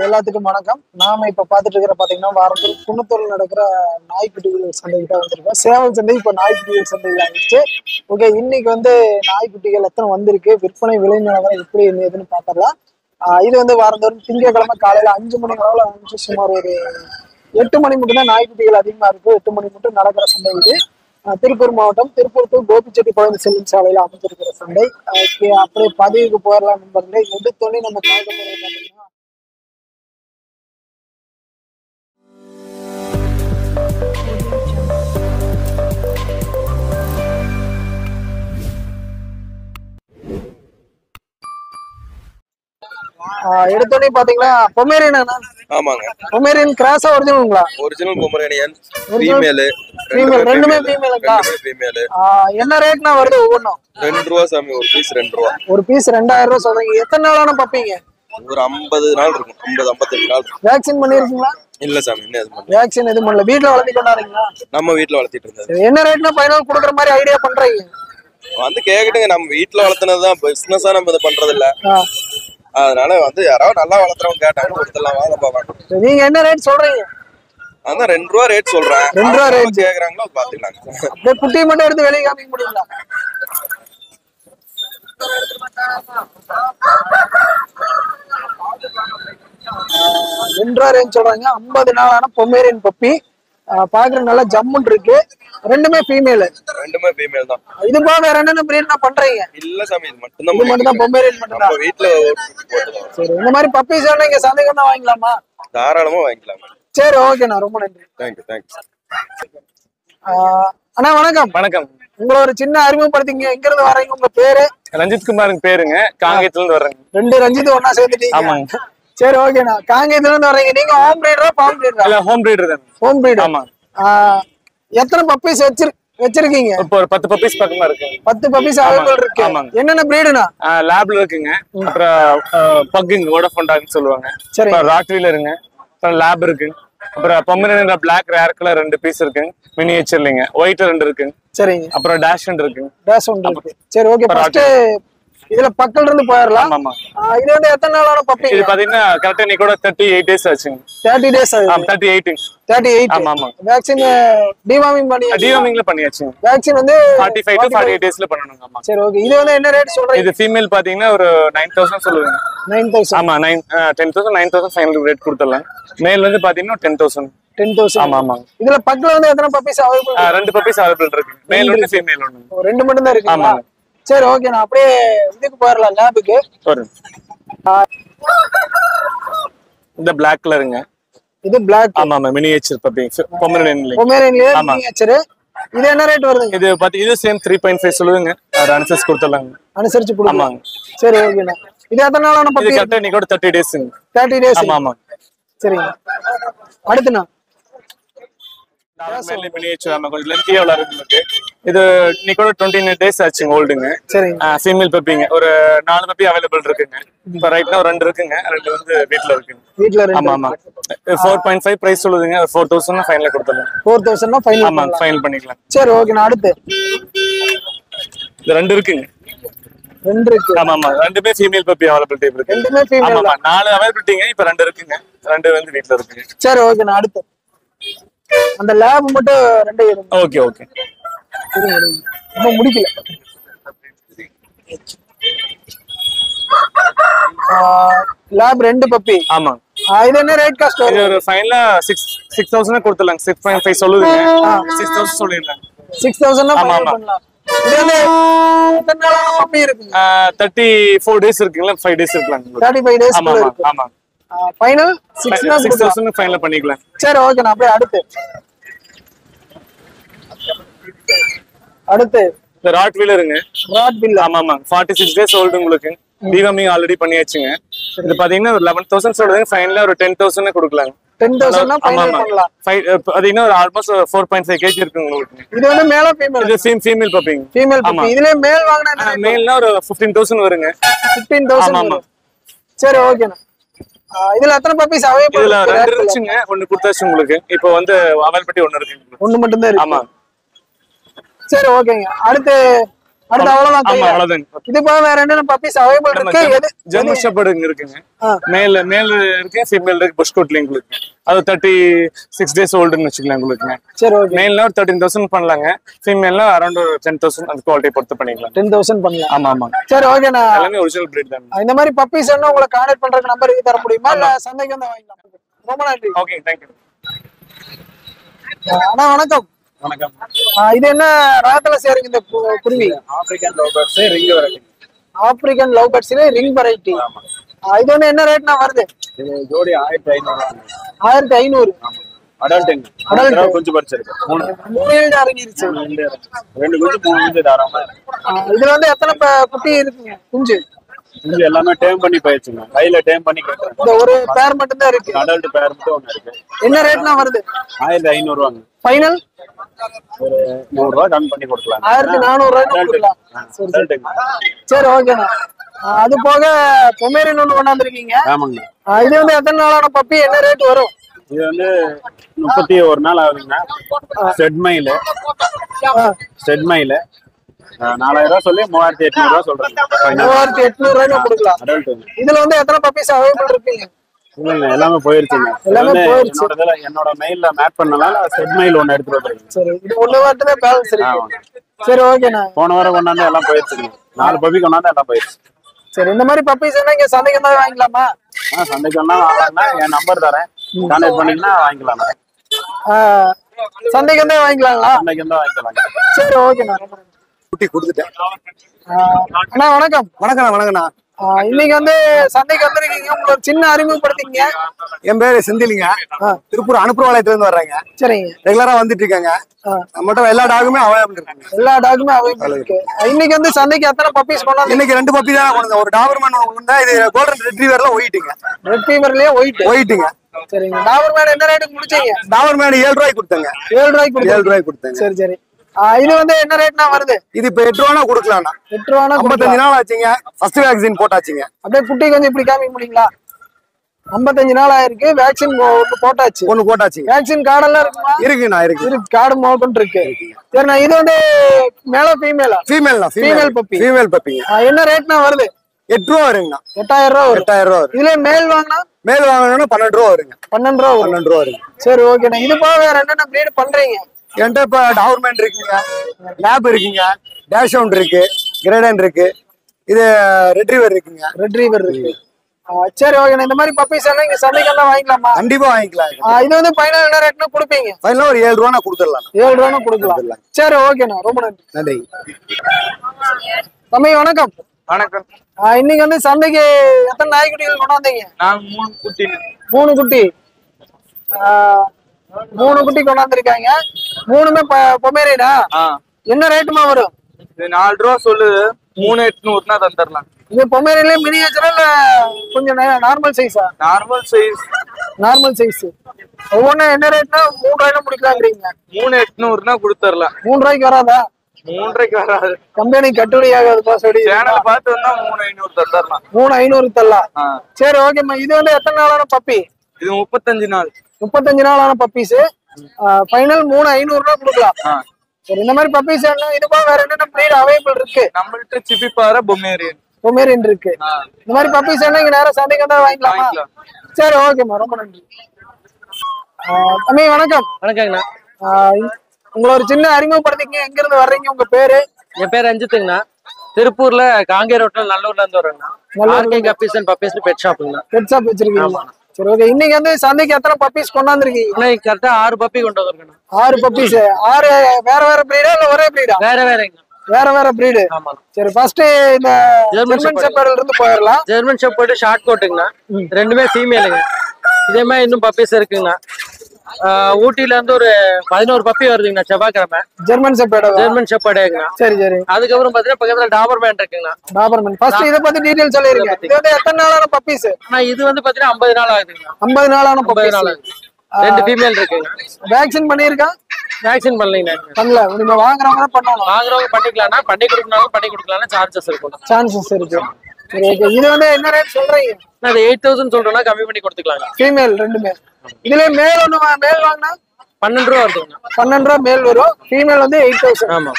எல்லாத்துக்கும் வணக்கம். நாம இப்ப பாத்துட்டு இருக்கிற பாத்தீங்கன்னா வாரத்தில் குன்னத்தூர்ல நடக்கிற நாய்க்குட்டிகள் சந்தைகிட்ட வந்திருக்கோம். சேவல் சந்தை இப்ப நாய்க்குட்டிகள் சந்தையில் ஆயிடுச்சு. ஓகே, இன்னைக்கு வந்து நாய்க்குட்டிகள் எத்தனை வந்திருக்கு, விற்பனை விலை நிலவரம் எப்படி எதுன்னு பாத்திரலாம். இது வந்து வாரந்தோறும் திங்கட்கிழமை காலையில 5 மணி அளவுல ஆரம்பிச்சு சுமார் ஒரு 8 மணி மட்டும் தான் நாய்க்குட்டிகள் அதிகமா இருக்கு. 8 மணி மட்டும் நடக்கிற சந்தை இது. திருப்பூர் மாவட்டம் திருப்பூர் டு கோபிச்செட்டிப்பாளையம் செல்லும் சாலையில அமைஞ்சிருக்கிற சந்தை. ஓகே, அப்படியே பதிவுக்கு போயிடலாம் நண்பர்களே. எடுத்தோடனே நம்ம பார்க்க போறது பாத்தீங்கன்னா எடுத்தோடனே பாத்தீங்கன்னா பொமேரியன். ஆமாங்க, பொமேரியன் கிராஸா ஒரிஜினலுங்களா? Original Pomeranian female. ரெண்டுமே ஃபீமேலுங்களா? ஃபீமேல். என்ன ரேட்னா வருது ஒவ்வொன்றும்? 2 ரூபா சாமி, ஒரு பீஸ் 2 ரூபா. ஒரு பீஸ் 2000 ரூபாய் சொல்றீங்க. எத்தனை நாளான பப்பீங்க? ஒரு 50 நாள் இருக்கும், 50-55 நாள். வேக்சின் பண்ணிருக்கீங்களா? இல்ல சாமி, இன்னும் எதுவும் பண்ணல. வேக்சின் எதுவும் பண்ணல, வீட்டுல வளர்த்தி கொண்டாடுறீங்களா? நம்ம வீட்டுல வளர்த்திட்டு இருந்தது. என்ன ரேட்னா ஃபைனல் கொடுக்குற மாதிரி ஐடியா பண்றீங்க? வந்து கேக்கட்டுங்க, நம்ம வீட்டுல வளர்த்துனதுதான் பிசினஸா நம்ம இதை பண்றது இல்ல. அதனால வந்து யாராவது நல்லா வளர்த்துறவங்க கேட்டாங்க கொடுத்துடலாம், வாங்க பாக்கலாம். நீங்க என்ன ரேட் சொல்றீங்க? அதான் 2 ரூபா ரேட் சொல்றேன். 2 ரூபா ரேட் கேக்குறாங்களோ பாத்துக்கலாம். அப்படியே குட்டியை மட்டும் எடுத்து வெளியே காமிக்க முடியுங்களா? ரேஞ்ச் சொல்றாங்க. 50 நாளான பொமேரியன் பப்பி பாக்குற நல்லா ஜம்முன் இருக்கு. ரெண்டுமே ஃபீமேல். ரெண்டுமே ஃபீமேல் தான். இது போக வேற என்னென்ன பிரீட் பண்றீங்க? இல்ல சாமி, இது மட்டும் தான் பொமேரியன் மட்டும் தான் வீட்டுல. சரி, இந்த மாதிரி பப்பீஸ் வேணும் இங்க சந்தைக்கு தான் வாங்கிக்கலாமா? தாராளமா வாங்கிக்கலாம். சரி, ஓகேண்ணா, ரொம்ப நன்றி. தேங்க்யூ. அண்ணா வணக்கம். வணக்கம். உங்களை ஒரு சின்ன அறிமுகப்படுத்திங்க. எங்க இருந்து வரீங்க? உங்க பேரு? ரஞ்சித் குமார் பேருங்க, காங்கேயத்துல இருந்து வர்றேங்க. 2 ரஞ்சித் ஒன்னா சேர்த்துட்டீங்க. ஆமாங்க. சரி, ஓகேண்ணா. காங்கேயத்துல இருந்து வரீங்க. நீங்க ஹோம் பிரீடரா ஃபார்ம் பிரீடரா? இல்ல, ஹோம் பிரீடர் தான். Home breeder. ஆமா. எத்தனை பப்பீஸ் வச்சிருக்கீங்க? இப்போ ஒரு 10 பப்பீஸ் பக்கமா இருக்கு. 10 பப்பீஸ் அவைலபிள் இருக்கு. என்னென்ன பிரீடுனா? லேப்ல இருக்குங்க, அப்புறம் பக்குங்க, வோடஃபோன் டாக்னு சொல்லுவாங்க. சரி, ராட்வீலருங்க, அப்புறம் லேப் இருக்கு, அப்புறம் பொமரேனியன்ல பிளாக் ரேர் கலர் 2 பீஸ் இருக்குங்க, மினியேச்சர்லங்க, ஒயிட் 2 இருக்குங்க. சரிங்க. அப்புறம் டேஷ் 2 இருக்குங்க. டேஷ் 1 இருக்கு. சரி, ஓகே. ஃபர்ஸ்ட் இதுல பக்கத்துல இருந்து போயிரலாம். ஆமா. இது வந்து எத்தனை நாளான பப்பி? இது பாத்தீங்கன்னா கரெக்டா நீ கூட 38 டேஸ் ஆச்சுங்க. 30 டேஸ் ஆகுது. 38. ஆமா. வேக்சின் டிவார்மிங் பண்ணியாச்சு? டிவார்மிங்ல பண்ணியாச்சுங்க. வேக்சின் வந்து 45 to 48 டேஸ்ல பண்ணனுங்க. ஆமா. சரி, ஓகே. இது வந்து என்ன ரேட் சொல்றீங்க? இது ஃபீமேல் பாத்தீங்கன்னா ஒரு 9000 சொல்லுங்க. 9000. ஆமா, 10,000 9,000 ஃபைனல் ரேட் கொடுத்துடலாம். மேல் வந்து பாத்தீங்கன்னா 10,000. 10,000. ஆமா. இதுல பக்கத்துல வந்து எத்தனை பப்பீஸ் அவைலபிள்? 2 பப்பீஸ் அவைலபிள் இருக்கு. மேல் ஒன்னு ஃபீமேல் ஒன்னு. 2 மட்டும் தான் இருக்கு. ஆமா. சரி, ஓகே. நான் அப்படியே இதுக்கு போயிரலாம், லேபுக்கு. சரி. இந்த Black கலருங்க. இது Black. ஆமா, மினியேச்சர் பப்பி, பொமரேனியன்ல. மினியேச்சர். இது என்ன ரேட் வருதுங்க? இது பாத்தி இது சேம் 3.5 சொல்லுங்க. அது அனுசரிச்சு கொடுத்துடலாம். அனுசரிச்சு கொடுக்கலாம். ஆமாங்க. சரி, ஓகேண்ணா. இது எத்தனை நாளான பப்பி? இது கரெக்டா நீ கூட 30 டேஸ்ங்க. 30 டேஸ். ஆமா. சரிங்க. அடுத்துண்ணா மினியேச்சர். ஆமா, கொஞ்சம் லென்த்தியா வளருக்கு. இது நீ கூட 29 டேஸ் ஆச்சுங்க, ஓல்டுங்க. சரிங்க. ஃபீமேல் பப்பிங்க. ஒரு 4 பப்பி அவைலபிள் இருக்குங்க. இப்ப ரைட்னா 2 இருக்குங்க, 2 வந்து வீட்ல இருக்குங்க. வீட்ல இருக்கு. ஆமா. 4.5 பிரைஸ் சொல்லுதுங்க. 4,000 ஃபைனல் கொடுத்துடலாம். 4,000 ஃபைனல். ஆமா, ஃபைனல் பண்ணிக்கலாம். சரி, ஓகே. நான் அடுத்து இது 2 இருக்குங்க. 2 இருக்கு. ஆமா. 2மே ஃபீமேல் பப்பி அவைலபிலிட்டி இருக்கு. 2மே ஃபீமேல். ஆமா, 4 அவைலபிலிட்டிங்க. இப்ப 2 இருக்குங்க. 2 வந்து வீட்ல இருக்குங்க. சரி, ஓகே. நான் அடுத்து அந்த லேப் மட்டும் 2 இருக்கு. ஓகே. இன்னும் முடிக்கல. Lab 2 puppy. ஆமா. இது என்ன ரேட் காஸ்ட் இது ஒரு ஃபைனலா 6,000 கொடுத்துடலாம். 6.5 சொல்லுதுங்க. 6,000 சொல்லிடலாம். 6,000 ஆமா. பண்ணலாம். இது வந்து எத்தனை நாளான பப்பி இருக்கு? 34 டேஸ் இருக்குங்களா, 5 டேஸ் இருக்கலாம். 35 டேஸ். ஆமா. ஃபைனல் 6,000 ஃபைனல் பண்ணிக்கலாம். சரி, ஓகே. நான் அப்படியே அடுத்து இந்த ராட்வீலருங்க. ராட்வீலர். ஆமா. 46 டேஸ் ஓல்டு உங்களுக்கு. டிவார்மிங் ஆல்ரெடி பண்ணியாச்சுங்க. இது பாத்தீங்கன்னா ஒரு 11,000 சொல்லுங்க. ஃபைனலா ஒரு 10,000 கொடுக்கலாம். 10,000 ஃபைனல் பண்ணலாம். அது இன்னும் ஆல்மோஸ்ட் 4.5 kg இருக்கு உங்களுக்கு. இது வந்து மேல ஃபீமேல்? இது ஃபீமேல் பப்பிங்க. Female puppy. இதுல மேல் வாங்குனா மேல்னா ஒரு 15,000 வருங்க. 15,000. ஆமா. சரி, ஓகேண்ணா. இதுல எத்தனை பப்பீஸ் அவைலபிள்? இதுல 2 இருந்துச்சுங்க, 1 கொடுத்தாச்சு உங்களுக்கு. இப்போ வந்து அவைலபிலிட்டி 1 இருக்கு. 1 மட்டும் தான் இருக்கு. ஆமா. சரி, ஓகேங்க. அடுத்து அடுத்து அவ்வளவுதான் ஆமா கையில. அவ்வளவுதான். இது போக வேற என்னென்ன பப்பீஸ் அவைலபிள் இருக்கு? எது ஜெர்மன் ஷெப்பர்ட் இருக்குங்க. ஆ. மேல் இருக்கு, ஃபீமேல் இருக்கு, புஷ் கோட்ல உங்களுக்கு. அது 36 days ஓல்டுன்னு வச்சுக்கலாம் உங்களுக்கு. சரி ஓகே. மேல்னா ஒரு 13,000 பண்ணலாங்க, ஃபீமேல்னா அரௌண்ட் 10,000 அந்த குவாலிட்டி பொறுத்து பண்ணிக்கலாம். 10,000 பண்ணலாம். ஆமா ஆமா, சரி ஓகே. நான் எல்லாமே ஒரிஜினல் பிரீட் தான். இந்த மாதிரி பப்பீஸ் என்ன உங்களை கான்டாக்ட் பண்றதுக்கு நம்பர் தர முடியுமா இல்ல சந்தைக்கு வந்து வாங்கிக்கலாம்? ரொம்ப நன்றி. Okay, thank you. அண்ணா வணக்கம். வணக்கம். இது என்ன ராகத்துல சேருங்க இந்த குருவி? African love birds ring variety. African love பேர்ட்ஸ்ல ரிங் வெரைட்டி. இது வந்து என்ன ரேட்னா வருது? இது ஜோடி 1500. 1500. Adult Adult. கொஞ்சம் பறிச்சிருக்கு. 3 ஏழு இறங்கிருச்சு. 2 குஞ்சு 3 குஞ்சு தாராளமா. இதுல வந்து எத்தனை குட்டி இருக்குங்க குஞ்சு? குஞ்சு எல்லாமே டேம் பண்ணி போயிடுச்சுங்க, கையில டேம் பண்ணி கட்டுறேன். இந்த ஒரு பேர் மட்டும் தான் இருக்கு. அடல்ட் பேர் மட்டும் ஒண்ணு இருக்கு. என்ன ரேட்னா வருது? 1500 ரூபாங்க. ஃபைனல் ஒரு 100 ரூபாய் டன் பண்ணி கொடுக்கலாம். 1400 ரூபாய்க்கு கொடுக்கலாம். சரி சரி ஓகேண்ணா. அது போக பொமேரியன் ஒன்று கொண்டாந்துருக்கீங்க. ஆமாங்க. இது வந்து எத்தனை நாளான பப்பி, என்ன ரேட் வரும்? இது வந்து 31 நாள் ஆகுதுங்க. ஸ்டெட் மைல் 4000 ரூபாய் சொல்லி 3800 ரூபாய் சொல்றேன். 3800 ரூபாய்க்கு கொடுக்கலாம். அடல்ட் இதுல வந்து எத்தனை பப்பீஸ் அவைலபிள் இருக்குங்க? இல்லைங்க, எல்லாமே போயிருச்சுங்க. எல்லாமே போயிருச்சு. என்னோட மெயில்ல மேப் பண்ணனால ஸ்டெட் மைல் ஒன்னு எடுத்துட்டு வந்திருக்கேன். சரி, இது ஒண்ணு மட்டும் தான் பேலன்ஸ் இருக்கு. சரி ஓகேண்ணா. போன வாரம் கொண்டாந்து எல்லாம் போயிருச்சுங்க. 4 பப்பி கொண்டாந்து எல்லாம் போயிருச்சு. சரி, இந்த மாதிரி பப்பீஸ் என்ன இங்க சந்தைக்கு தான் வாங்கிக்கலாமா? சந்தைக்கு எல்லாம் வாங்கினா என் நம்பர் தரேன், கான்டாக்ட் பண்ணீங்கன்னா வாங்கிக்கலாம். சந்தைக்கு தான் வாங்கிக்கலாங்களா? சந்தைக்கு தான் வாங்கிக்கலாம். சரி ஓகேண்ணா. குட்டி கொடுத்துட்டேன். அண்ணா வணக்கம். வணக்கண்ணா. இன்னைக்கு வந்து சந்தைக்கு வந்திருக்கீங்க, உங்களை ஒரு சின்ன அறிமுகப்படுத்திங்க. என் பேரு செந்திலிங்க. திருப்பூர் அனுப்புவாளையத்துல இருந்து வர்றாங்க. சரிங்க. ரெகுலரா வந்துட்டு இருக்காங்க. நம்மகிட்ட எல்லா டாகுமே அவைலபிள் இருக்குங்க. எல்லா டாக்குமே அவைலபிள் இருக்கு. இன்னைக்கு வந்து சந்தைக்கு எத்தனை பப்பீஸ் கொண்டாந்து? இன்னைக்கு 2 பப்பி தான் கொண்டு வந்தேன். ஒரு டாபர்மேன் ஒண்ணு, இது கோல்டன் ரெட்ரீவர்ல ஒயிட்டுங்க. ரெட் ஃபீவர்லயே ஒயிட்டுங்க. சரிங்க. டாபர்மேன் என்ன ரேட்டுக்கு முடிச்சீங்க? டாபர்மேன் 7 ரூபாய்க்கு கொடுத்தங்க. 7 ரூபாய்க்கு கொடுத்தீங்க. 7 ரூபாய்க்கு கொடுத்தங்க. சரி சரி. இது வந்து என்ன ரேட்னா வருது? இது இப்ப 8 ரூபானா கொடுக்கலாம்ண்ணா. 8 ரூபானா 55 நாள் ஆச்சுங்க. ஃபர்ஸ்ட் வேக்சின் போட்டாச்சுங்க. அப்படியே குட்டி கொஞ்சம் இப்படி காமிக்க முடியுங்களா? 55 நாள் ஆயிருக்கு. வேக்சின் போட்டாச்சு. ஒண்ணு போட்டாச்சுங்க. வேக்சின் கார்டெல்லாம் இருக்குமா? இருக்குண்ணா, இருக்கு. கார்டு மோகன் இருக்கு. சரிண்ணா. இது வந்து மேல ஃபீமேலா? ஃபீமேல்ண்ணா. Female puppy. ஃபீமேல் பப்பிங்க. என்ன ரேட்னா வருது? 8 ரூபா வருங்கண்ணா. 8000 ரூபா வரும். 8000 ரூபா வரும். இதுல மேல் வாங்கினா மேல் வாங்கணும்னா 12 ரூபா வருங்க. 12 ரூபா வரும். 12 ரூபா வருங்க. சரி ஓகேண்ணா. இது போக வேற என்னென்ன பிரீட் பண்றீங்க? என்கிட்ட இப்ப டாபர்மேன் இருக்குங்க, லேப் இருக்குங்க, டேஷ்ஹவுண்ட் இருக்கு, கிரேடன் இருக்கு, இது ரெட்ரீவர் இருக்குங்க. ரெட்ரீவர் இருக்கு. சரி ஓகேண்ணா. இந்த மாதிரி பப்பீஸ் எல்லாம் இங்க சந்தைக்கு எல்லாம் வாங்கிக்கலாமா? கண்டிப்பா வாங்கிக்கலாம். இது வந்து ஃபைனல் என்ன ரேட்னா கொடுப்பீங்க? ஃபைனலா ஒரு 7 ரூபா கொடுத்துடலாம். 7 ரூபா கொடுக்கலாம். சரி ஓகேண்ணா, ரொம்ப நன்றி. நன்றி. தம்பி வணக்கம். வணக்கம். இன்னைக்கு வந்து சந்தைக்கு எத்தனை நாய்க்குட்டிகள் கொண்டாந்தீங்க? நான் 3 குட்டி. 3 குட்டி. 3 குட்டி கொண்டாந்துருக்காங்க. 3மே பொமேரியனா? என்ன ரேட்டுமா வரும்? இது 4 ரூபா சொல்லுது, 3800 தந்துடலாம். இது பொமேரியன்ல மினியேச்சரா இல்ல கொஞ்சம் நார்மல் சைஸா? Normal size. Normal size. ஒவ்வொன்றும் என்ன ரேட்னா 3 ரூபாய்க்கு முடிக்கலாங்கிறீங்க. 3800 கொடுத்துடலாம். 3 ரூபாய்க்கு வராதா? 3 ரூபாய்க்கு வராது. கம்பெனி கட்டுப்படி ஆகாதுப்பா. சொல்லி சேனல் பார்த்து வந்தா 3500 தந்துடலாம். 3500 தரலாம். சரி ஓகேம்மா. இது வந்து எத்தனை நாளான பப்பி? இது 35 நாள். 35 நாளான பப்பீஸ். ஃபைனல் 3500 ரூபா கொடுக்கலாம். சரி, இந்த மாதிரி பப்பீஸ் என்ன இது போக வேற என்னென்ன பிரீட் அவைலபிள் இருக்கு? நம்மள்ட்ட சிப்பிப்பாறை, பொமேரியன் இருக்கு. இந்த மாதிரி பப்பீஸ் என்ன இங்க நேரா சந்தைக்கு வந்தா வாங்கிக்கலாமா? சரி ஓகேம்மா, ரொம்ப நன்றி. தம்பி வணக்கம். வணக்கங்கண்ணா. உங்களை ஒரு சின்ன அறிமுகப்படுத்திங்க, எங்க இருந்து வர்றீங்க, உங்க பேரு? என் பேர் ரஞ்சித்துங்கண்ணா. திருப்பூர்ல காங்கேய ரோட்ல நல்லூர்ல இருந்து வர்றேங்கண்ணா. கப்பீஸ் அண்ட் பப்பீஸ் பெட் ஷாப்புங்கண்ணா. பெட் ஷாப் வச்சிருக்கீங்க. சரி ஓகே. இன்னைக்கு வந்து சந்தைக்கு எத்தனை பப்பீஸ் கொண்டாந்துருக்கீங்க? இன்னைக்கு கரெக்டா 6 பப்பி கொண்டு வந்திருக்கேன். 6 பப்பீஸ். 6 வேற வேற பிரீடா இல்ல ஒரே பிரீடா? வேற வேற பிரீடு. சரி, ஃபர்ஸ்ட் இந்த ஜெர்மன் ஷெப்பர்ட்ல இருந்து போயிரலாம். ஜெர்மன் ஷெப்பர்ட் ஷார்ட் கோட்டுங்கண்ணா. ரெண்டுமே ஃபீமேலுங்க. இதே மாதிரி இன்னும் பப்பீஸ் இருக்குங்கண்ணா. ஊட்டில இருந்து ஒரு 11 பப்பி வருதுங்கண்ணா செவ்வாய்க்கிழமை. ஜெர்மன் ஷெப்பர்டுங்கண்ணா. சரி சரி. அதுக்கப்புறம் பாத்தீங்கன்னா பக்கத்துல டாபர்மேன் இருக்குங்கண்ணா. டாபர்மேன். ஃபர்ஸ்ட் இத பத்தி டீடைல் சொல்லிருங்க. இது வந்து எத்தனை நாளான பப்பீஸ்? இது வந்து பாத்தீங்கன்னா 50 நாள் ஆகுதுங்கண்ணா. 50 நாளான பப்பீஸ். 50 நாள். 2 ஃபீமேல் இருக்குங்க. வேக்சின் பண்ணிருக்கா? வேக்சின் பண்ணலீங்க. பண்ணல. நீங்க வாங்குறவங்க தான் பண்ணணும். வாங்குறவங்க பண்ணிக்கலாம்னா, பண்ணி கொடுக்கலாம்னா சார்ஜஸ் இருக்கும். சான்சஸ் இருக்கு. சரி ஓகே. இது வந்து என்ன ரேட் சொல்றீங்க? அது 8000 சொல்றேன்னா கம்மி பண்ணி கொடுத்துக்கலாங்க. ஃபீமேல் ரெண்டுமே. இதுல மேல் வாங்கினா 12 ரூபா வருதுங்கண்ணா. 12 ரூபா மேல் வரும். ஃபீமேல் வந்து 8000. ஆமா.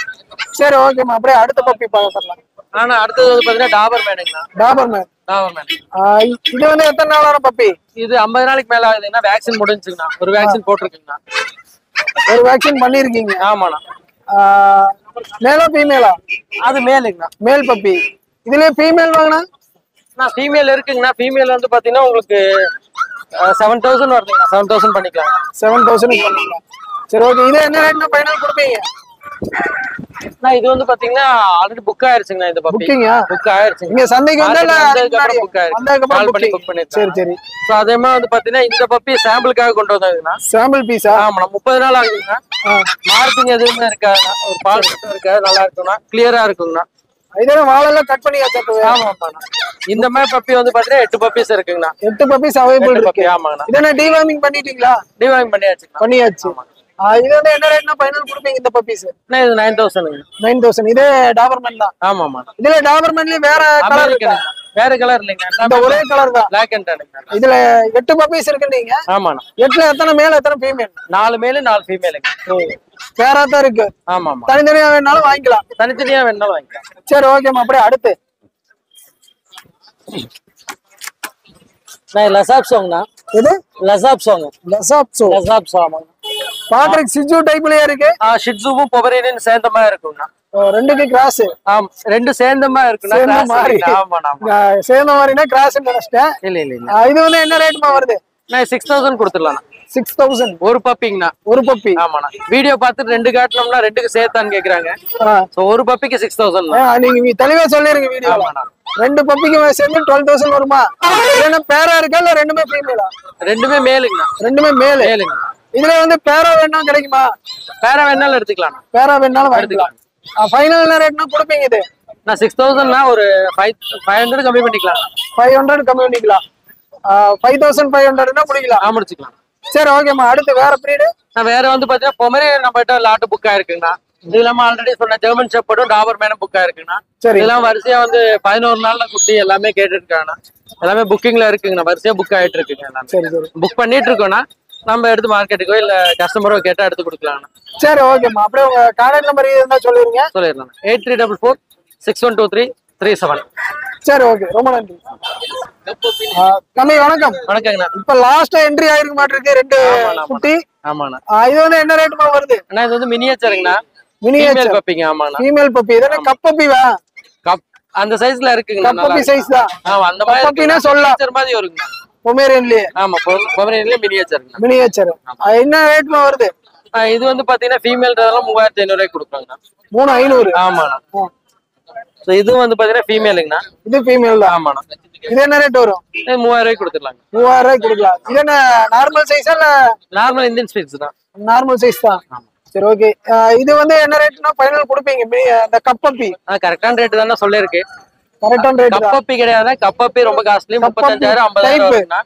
சரி ஓகேம்மா, அப்படியே அடுத்த பப்பி பார்க்கலாம். ஆனா அடுத்தது வந்து பாத்தீங்கன்னா டாபர் மேனுங்கண்ணா. டாபர்மேன். டாபர் மேன் இது வந்து எத்தனை நாளான பப்பி? இது 50 நாளைக்கு மேல ஆகுதுங்கன்னா வேக்சின் முடிஞ்சுங்கண்ணா. ஒரு வேக்சின் போட்டிருக்குங்கண்ணா. ஒரு வேக்சின் பண்ணிருக்கீங்க? ஆமாண்ணா. மேலா ஃபீமேலா? அது மேலுங்கண்ணா. Male puppy. இதுலயே ஃபீமேல் வாங்கினா? ஃபீமேல் இருக்குங்கண்ணா. ஃபீமேல் வந்து பாத்தீங்கன்னா உங்களுக்கு 7000 வருதுங்கண்ணா. 7000 பண்ணிக்கலாம். 7000 பண்ணிக்கலாம். சரி ஓகே. இது என்ன ரேட்னா ஃபைனல் கொடுப்பீங்க? இது வந்து பாத்தீங்கன்னா ஆல்ரெடி புக் ஆயிருச்சுங்கண்ணா. இந்த பப்பி புக்கிங்கா? புக் ஆயிருச்சுங்க. இங்க சந்தைக்கு வந்தா புக் ஆயிருச்சு. புக் பண்ணிருக்கேன். சரி சரி. சோ அதே மாதிரி வந்து பாத்தீங்கன்னா இந்த பப்பி சாம்பிளுக்காக கொண்டு வந்தாங்கண்ணா. சாம்பிள் பீஸா? ஆமா. 30 நாள் ஆகுதுங்கண்ணா. மார்க்கிங் எதுவுமே இருக்காதுண்ணா. ஒரு பால் இருக்காது. நல்லா இருக்கும்ண்ணா. கிளியரா இருக்குங்கண்ணா. இதெல்லாம் வாழெல்லாம் கட் பண்ணி வச்சாச்சு. ஆமா ஆமாண்ணா. இந்த மாதிரி பப்பி வந்து பாத்தீங்கன்னா 8 பப்பீஸ் இருக்குங்கண்ணா. 8 பப்பீஸ் அவைலபிள் இருக்கு. ஆமாங்கண்ணா. இதென்ன டிவார்மிங் பண்ணிட்டீங்களா? டிவார்மிங் பண்ணியாச்சுங்கண்ணா. பண்ணியாச்சு. இது வந்து என்ன ரேட்னா ஃபைனல் கொடுப்பீங்க இந்த பப்பீஸ்? இது 9000. 9000. இதே டாபர்மேன் தான். ஆமா ஆமா. இதுல டாபர்மேன்லயே வேற கலர் இருக்கா? வேற கலர் இல்லைங்க. இந்த ஒரே கலர் தான். Black and tan. இதுல 8 பப்பீஸ் இருக்கு நீங்க? ஆமாண்ணா. 8ல எத்தனை மேல் எத்தனை ஃபீமேல்? 4 மேல் 4 ஃபீமேலுங்க. பேரா தான் இருக்கு. ஆமா ஆமா. தனித்தனியா வேணாலும் வாங்கிக்கலாம். தனித்தனியா வேணாலும் வாங்கிக்கலாம். சரி ஓகேம்மா, அப்படியே அடுத்து லசாப் சோங்கண்ணா. இது லசாப் சோங்க. லசாப்சோ. லசாப் சோங்க. பாக்குறதுக்கு சிஜு டைப்லயே இருக்கு. ஷிட்ஸுவும் பொமரேனியன் சேர்ந்த மாதிரி இருக்குங்கண்ணா. ரெண்டுக்கு கிராஸ். ஆமா, ரெண்டு சேர்ந்த மாதிரி இருக்குண்ணா. சேர்ந்த மாதிரினா கிராஸ் நினைச்சிட்டேன். இல்ல இல்ல இல்ல. இது வந்து என்ன ரேட்மா வருது? 6000 கொடுத்துடலாம். 6000 ஒரு பப்பிங்கண்ணா. ஒரு பப்பி. ஆமாண்ணா. வீடியோ பார்த்துட்டு 2 காட்டணும்னா 2க்கு சேர்த்தான்னு கேக்குறாங்க. சோ ஒரு பப்பிக்கு 6000. நீங்க தெளிவா சொல்லிருங்க வீடியோல. 2 பப்பிக்கு சேர்ந்து 12000 வருமா? இல்லன்னா பேரா இருக்கா இல்ல ரெண்டுமே ஃபீமேலா? ரெண்டுமே மேலுங்கண்ணா. ரெண்டுமே மேல். மேலுங்க. இதுல வந்து பேரா வேணாலும் கிடைக்குமா? பேரா வேணாலும் எடுத்துக்கலாம். பேரா வேணாலும் எடுத்துக்கலாம். ஃபைனல் என்ன ரேட்னா கொடுப்பீங்க இது? நான் 6000னா ஒரு 500 கம்மி பண்ணிக்கலாம். 500 கம்மி பண்ணிக்கலாம். 5500னா முடிக்கலாம். முடிச்சுக்கலாம். சரி ஓகேம்மா, அடுத்து வேற பிரீடு? நான் வேற வந்து பாத்தீங்கன்னா பொமரேனியன் நம்மகிட்ட லாட் புக் ஆயிருக்குங்கண்ணா. இது இல்லாம ஆல்ரெடி சொன்ன ஜெர்மன் ஷெப்பர்டும் டாபர் மேனும் புக் ஆயிருக்குங்கண்ணா. இதெல்லாம் வரிசையா வந்து 11 நாள்ல குட்டி எல்லாமே கேட்டு இருக்காங்கண்ணா. எல்லாமே புக்கிங்ல இருக்குங்கண்ணா. வரிசையா புக் ஆயிட்டு இருக்குங்க. புக் பண்ணிட்டு இருக்கோம்னா நம்ம எடுத்து மார்க்கெட்டுக்கோ இல்ல கஸ்டமரோ கேட்டா எடுத்து கொடுக்கலாம்ண்ணா. சரி ஓகேம்மா, அப்படியே உங்க கான்டாக்ட் நம்பர் இருந்தா சொல்லிருங்க. சொல்லிடலாம். 8344612337. சரி ஓகே, ரொம்ப நன்றி தம்பி. வணக்கம். வணக்கங்கண்ணா. இப்ப லாஸ்ட் என்ட்ரி ஆயிருக்கு மாட்டிருக்கு 2 குட்டி. ஆமாண்ணா. இது வந்து என்ன ரேட்மா வருது? அண்ணா இது வந்து மினியேச்சருங்கண்ணா. மினியேச்சர் பப்பிங்க. ஆமாண்ணா. Female puppy. இதென்ன கப் பப்பிவா? கப் அந்த சைஸ்ல இருக்குங்க. கப் பப்பி சைஸ் தான். ஆமா, அந்த மாதிரி பப்பினா சொல்லலாம். மினியேச்சர் மாதிரி வருங்க. பொமேரியன்லயே. ஆமா, பொமேரியன்லயே மினியேச்சருங்க. மினியேச்சர். என்ன ரேட்மா வருது? இது வந்து பாத்தீங்கன்னா ஃபீமேல்ன்றதெல்லாம் 3500 கொடுக்குறாங்க. 3500. ஆமாண்ணா. சோ இது வந்து பாத்தீங்கன்னா ஃபீமேலுங்கண்ணா. இது ஃபீமேல் தான். ஆமாண்ணா. இது என்ன ரேட் வரும்? 3000 கொடுத்துடலாங்க. 3000 கொடுக்கலாம். இது என்ன நார்மல் சைஸா இல்ல? நார்மல் இந்தியன் ஸ்பீட்ஸ் தான். நார்மல் சைஸ் தான். சரி ஓகே. இது வந்து என்ன ரேட்னா ஃபைனல் கொடுப்பீங்க? இந்த கப்பப்பி கரெக்டான ரேட் தானே சொல்லிருக்கு. கரெக்டான ரேட். கப்பப்பி கிடையாது. கப்பப்பி ரொம்ப காஸ்ட்லி. 35000 50000 வருதுண்ணா.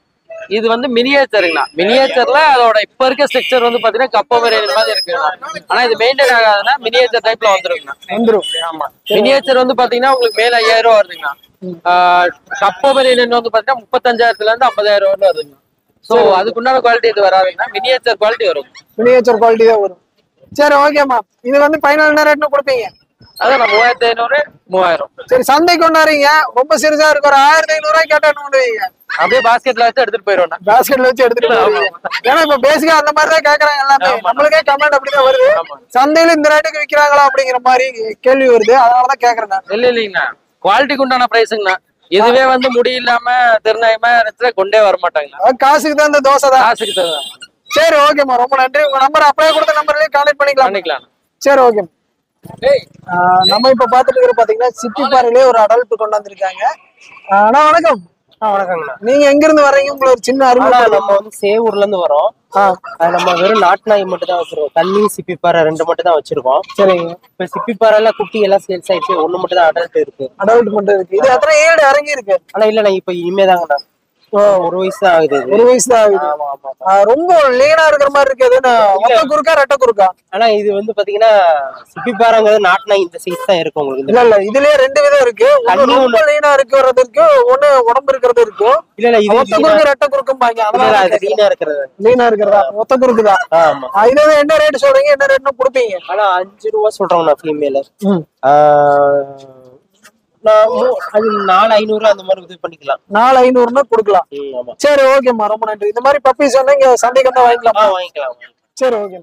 இது வந்து மினியேச்சருங்கண்ணா. மினியேச்சர்ல அதோட இப்ப இருக்க ஸ்ட்ரக்சர் வந்து பாத்தீங்கன்னா கப்ப வெரைட்டி மாதிரி இருக்குங்கண்ணா. ஆனா இது மெயின்டைன் ஆகாதுன்னா மினியேச்சர் டைப்ல வந்துருங்கண்ணா. ஆமா. மினியேச்சர் வந்து பாத்தீங்கன்னா உங்களுக்கு மேல 5000 வருதுங்கண்ணா. கப்ப வெரைட்டி வந்து பாத்தீங்கன்னா 35000 இருந்து 50000 வரை வருதுங்கண்ணா. சோ அதுக்குண்டான குவாலிட்டி இது வராதுங்கண்ணா. மினியேச்சர் குவாலிட்டி வரும். மினியேச்சர் குவாலிட்டி தான் வரும். சரி ஓகேம்மா, இது வந்து ஃபைனல் என்ன ரேட்னு கொடுப்பீங்க? அதான் 3500 3000. சரி, சந்தைக்கு கொண்டாடுறீங்க, ரொம்ப சிறுசா இருக்கு, ஒரு 1500 கேட்டா என்ன பண்ணுவீங்க? அப்படியே பாஸ்கெட்ல வச்சு எடுத்துட்டு போயிடுவோம். பாஸ்கெட்ல வச்சு எடுத்துட்டு போயிடுவோம். ஏன்னா இப்ப பேசிக்கா அந்த மாதிரி தான் கேக்குறாங்க எல்லாமே. நம்மளுக்கே கமெண்ட் அப்படிதான் வருது. சந்தையில இந்த ரேட்டுக்கு விக்கிறாங்களா அப்படிங்கிற மாதிரி கேள்வி வருது. அதனாலதான் கேக்குறேன். இல்லைங்கண்ணா, குவாலிட்டிக்கு உண்டான பிரைஸுங்கண்ணா. இதுவே வந்து முடியில்லாம திருநாயமா கொண்டே வர மாட்டாங்க. காசுக்கு தான் இந்த தோசை தான். காசுக்கு தான். சரி ஓகேம்மா, ரொம்ப நன்றி. உங்க நம்பர் அப்படியே கொடுத்த நம்பர்லயே கான்டாக்ட் பண்ணிக்கலாம். சரி ஓகே. நம்ம இப்ப பாத்துட்டு இருக்கிற பாத்தீங்கன்னா சிப்பிப்பாறையிலே ஒரு அடல்ட் கொண்டு வந்திருக்காங்க. அண்ணா வணக்கம். வணக்கங்கண்ணா. நீங்க எங்க இருந்து வர்றீங்க? உங்களை ஒரு சின்ன அறிமுகம். நம்ம வந்து சேவூர்ல இருந்து வரோம். நம்ம வெறும் நாட்டு நாய் மட்டும் தான் வச்சிருக்கோம். கன்னி சிப்பிப்பாறை 2 மட்டும் தான் வச்சிருக்கோம். சரிங்க. இப்ப சிப்பிப்பாறை எல்லாம் குட்டி எல்லாம் சேல்ஸ் ஆயிடுச்சு. 1 மட்டும் தான் அடல்ட் இருக்கு. அடல்ட் மட்டும் இருக்கு. இது எத்தனை ஏடு இறங்கி இருக்கு? ஆனா இல்லண்ணா, இப்ப இனிமேதாங்கண்ணா. 1 வயசு தான் ஆகுது இது. 1 வயசு தான் ஆகுது. ஆமா ஆமா. ரொம்ப லீனா இருக்கிற மாதிரி இருக்கு. எதுனா ஒத்த குறுக்கா ரெட்டை குறுக்கா? ஆனா இது வந்து பாத்தீங்கன்னா சிப்பிப்பாறைங்கிறது நாட்டு நாய் இந்த சைஸ் தான் இருக்கும் உங்களுக்கு. இல்ல இல்ல இதுலயே 2 விதம் இருக்கு. ஒண்ணு ரொம்ப லீனா இருக்கிறது இருக்கு, ஒண்ணு உடம்பு இருக்கிறது இருக்கு. இல்ல இல்ல இது ஒத்த குறுக்கு ரெட்டை குறுக்கும்பாங்க. அதனால அது லீனா இருக்கிறது. லீனா இருக்கிறதா? ஒத்த குறுக்கு தான். ஆமா. இதே என்ன ரேட் சொல்றீங்க? என்ன ரேட்னு கொடுப்பீங்க? ஆனா 5 ரூபா சொல்றோம் நான் ஃபீமேல். ம். நான் அது 4,500 அந்த மாதிரி இது பண்ணிக்கலாம். 4,500னா கொடுக்கலாம். ஆமா. சரி ஓகேம்மா, ரொம்ப நன்றி. இந்த மாதிரி பப்பீஸ் வந்து இங்க சந்தைக்கு வந்து வாங்கிக்கலாம். வாங்கிக்கலாம். சரி ஓகே.